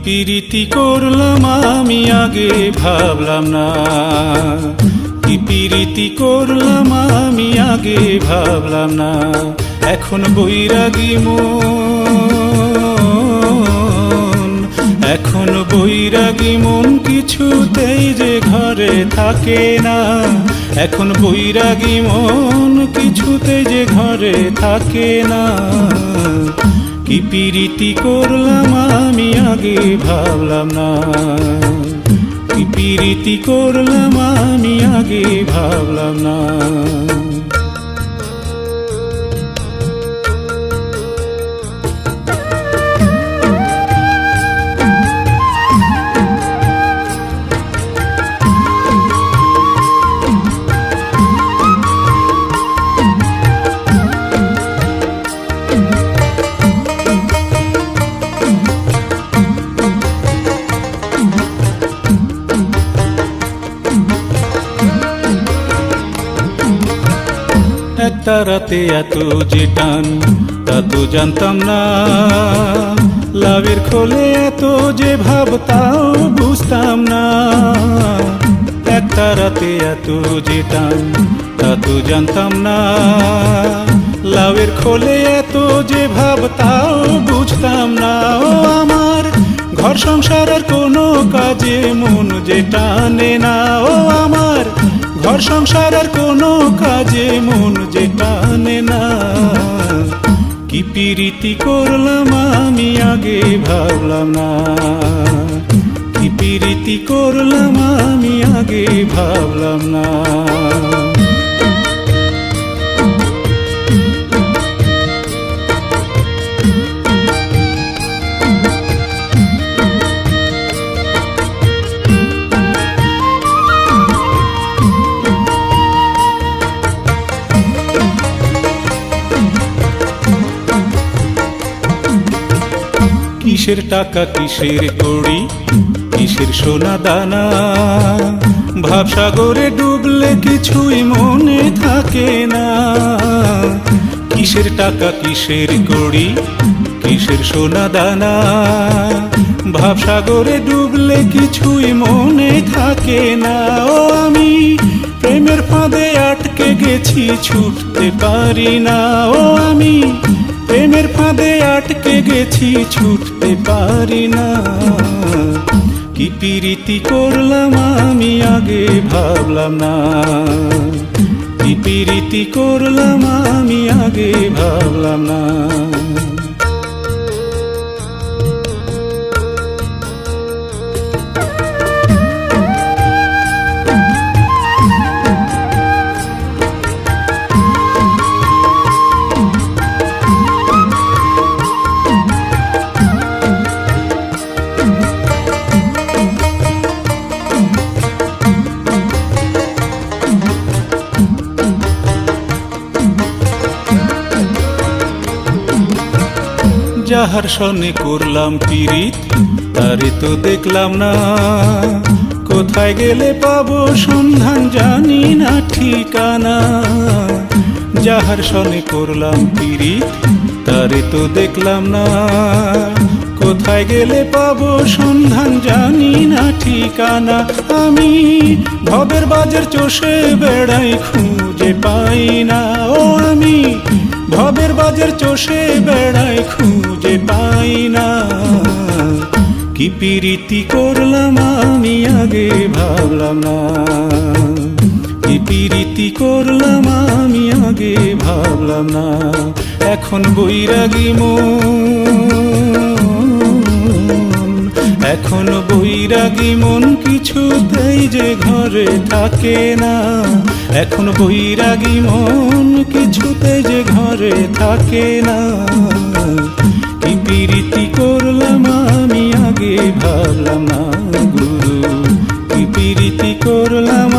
পিরিতি করলাম আমি আগে ভাবলাম না, কি পিরিতি করলাম আমি আগে ভাবলাম না। এখন বৈরাগী মন, এখন বৈরাগী মন কিছুতেই যে ঘরে থাকে না। এখন বৈরাগী মন কিছুতেই যে ঘরে থাকে না। কি পিরিতি করলাম আমি আগে ভাবলাম না, কি পিরিতি করলাম আমি আগে ভাবলাম না। একটা রাতে এত যে টান তা তো জানতাম না, লাভের খোলে এত যে ভাবতাও বুঝতাম না। একটা রাতে এত যে টান তা তো জানতাম না, লাভের খোলে এত যে ভাবতাও বুঝতাম না। ও আমার ঘর সংসারের কোনো কাজে মন যে টানে না, ও আমার ঘর সংসারের কোনো কাজে মন যে টানে না। কি পিরিতি করলাম আমি আগে ভাবলাম না, কি পিরিতি করলাম আমি আগে ভাবলাম না। কিসের টাকা কিসের কড়ি কিসের সোনা দানা, ভাবসাগরে ডুবলে কিছুই মনে থাকে না। কিসের টাকা কিসের কড়ি কিসের সোনা দানা, ভাবসাগরে ডুবলে কিছুই মনে থাকে না। ও আমি প্রেমের ফাঁদে আটকে গেছি ছুটতে পারি না, ও আমি প্রেমের ফাঁদে আটকে গেছি ছুটতে পারি না। কি পিরিতি করলাম আমি আগে ভাবলাম না, কি পিরিতি করলাম আমি আগে ভাবলাম না। যাহার সনে করলাম পিরিত তারে তো দেখলাম না, কোথায় গেলে পাবো সন্ধান জানি না ঠিকানা। যাহার সনে করলাম পিরিত তারে তো দেখলাম না, কোথায় গেলে পাবো সন্ধান জানি না ঠিকানা। আমি ভবের বাজার চষে বেড়াই খুঁজে পাই না, ও আমি ভবের বাজার চষে বেড়াই খুঁজে পাই না। কি পিরিতি করলাম আমি আগে ভাবলাম না, কি পিরিতি করলাম আমি আগে ভাবলাম না। এখন বৈরাগী মন, এখন বৈরাগী মন কিছুতেই যে ঘরে থাকে না। এখন বৈরাগী মন কিছুতেই যে ঘরে থাকে না। কি পিরিতি করলাম আমি আগে ভাবলাম না গুরু, কি পিরিতি করলাম।